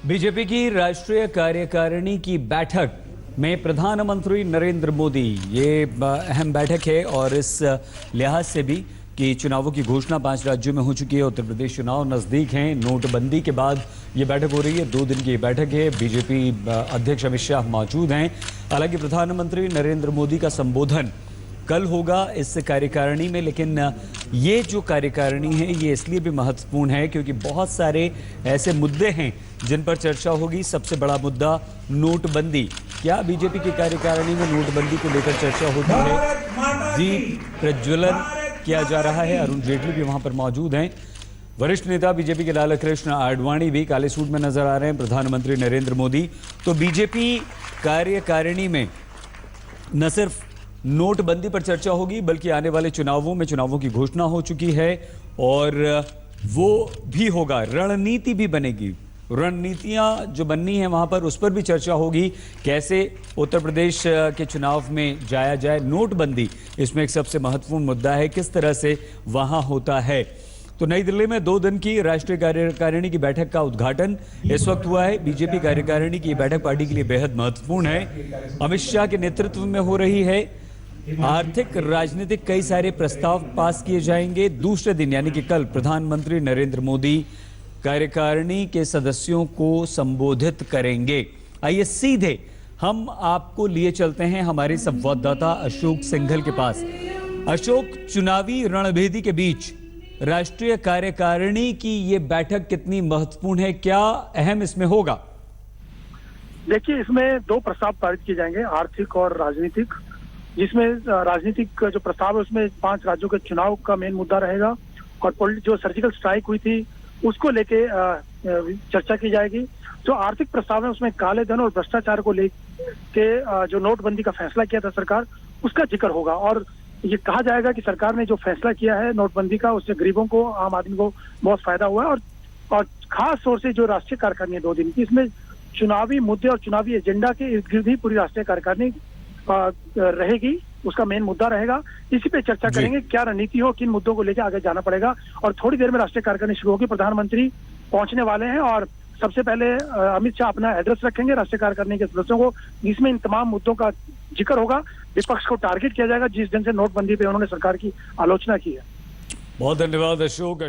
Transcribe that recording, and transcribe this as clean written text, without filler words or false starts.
BJP की राष्ट्रीय कार्यकारिणी की बैठक में प्रधानमंत्री नरेंद्र मोदी, ये अहम बैठक है और इस लिहाज से भी कि चुनावों की घोषणा 5 राज्यों में हो चुकी है। उत्तर प्रदेश चुनाव नजदीक हैं। नोटबंदी के बाद ये बैठक हो रही है। 2 दिन की बैठक है। बीजेपी अध्यक्ष अमित शाह मौजूद हैं। हालांकि प्रधानमंत्री नरेंद्र मोदी का संबोधन कल होगा इस कार्यकारिणी में, लेकिन ये जो कार्यकारिणी है ये इसलिए भी महत्वपूर्ण है क्योंकि बहुत सारे ऐसे मुद्दे हैं जिन पर चर्चा होगी। सबसे बड़ा मुद्दा नोटबंदी। क्या बीजेपी की कार्यकारिणी में नोटबंदी को लेकर चर्चा होती है? दीप प्रज्वलन किया जा रहा है। अरुण जेटली भी वहां पर मौजूद हैं। वरिष्ठ नेता बीजेपी के लालकृष्ण आडवाणी भी काले सूट में नजर आ रहे हैं। प्रधानमंत्री नरेंद्र मोदी। तो बीजेपी कार्यकारिणी में न सिर्फ नोटबंदी पर चर्चा होगी बल्कि आने वाले चुनावों की घोषणा हो चुकी है और वो भी होगा। रणनीति भी बनेगी। रणनीतियां जो बननी है वहां पर उस पर भी चर्चा होगी। कैसे उत्तर प्रदेश के चुनाव में जाया जाए। नोटबंदी इसमें एक सबसे महत्वपूर्ण मुद्दा है, किस तरह से वहां होता है। तो नई दिल्ली में 2 दिन की राष्ट्रीय कार्यकारिणी की बैठक का उद्घाटन इस वक्त हुआ है। बीजेपी कार्यकारिणी की बैठक पार्टी के लिए बेहद महत्वपूर्ण है। अमित शाह के नेतृत्व में हो रही है। आर्थिक राजनीतिक कई सारे प्रस्ताव पास किए जाएंगे। दूसरे दिन यानी कि कल प्रधानमंत्री नरेंद्र मोदी कार्यकारिणी के सदस्यों को संबोधित करेंगे। आइए सीधे हम आपको लिए चलते हैं हमारे संवाददाता अशोक सिंघल के पास। अशोक, चुनावी रणभेदी के बीच राष्ट्रीय कार्यकारिणी की ये बैठक कितनी महत्वपूर्ण है? क्या अहम इसमें होगा? देखिए, इसमें 2 प्रस्ताव पारित किए जाएंगे, आर्थिक और राजनीतिक। जिसमें राजनीतिक जो प्रस्ताव है उसमें 5 राज्यों के चुनाव का मेन मुद्दा रहेगा और जो सर्जिकल स्ट्राइक हुई थी उसको लेके चर्चा की जाएगी। जो आर्थिक प्रस्ताव है उसमें काले धन और भ्रष्टाचार को लेके जो नोटबंदी का फैसला किया था सरकार, उसका जिक्र होगा और ये कहा जाएगा कि सरकार ने जो फैसला किया है नोटबंदी का, उससे गरीबों को, आम आदमी को बहुत फायदा हुआ है। और खास तौर से जो राष्ट्रीय कार्यकारिणी है 2 दिन की, इसमें चुनावी मुद्दे और चुनावी एजेंडा के इर्द गिर्द ही पूरी राष्ट्रीय कार्यकारिणी रहेगी। उसका मेन मुद्दा रहेगा। इसी पे चर्चा करेंगे क्या रणनीति हो, किन मुद्दों को लेकर आगे जाना पड़ेगा। और थोड़ी देर में राष्ट्रीय कार्यकारिणी शुरू होगी। प्रधानमंत्री पहुंचने वाले हैं और सबसे पहले अमित शाह अपना एड्रेस रखेंगे राष्ट्रीय कार्यकारिणी के सदस्यों को, जिसमें इन तमाम मुद्दों का जिक्र होगा। विपक्ष को टारगेट किया जाएगा जिस ढंग से नोटबंदी पे उन्होंने सरकार की आलोचना की है। बहुत धन्यवाद अशोक।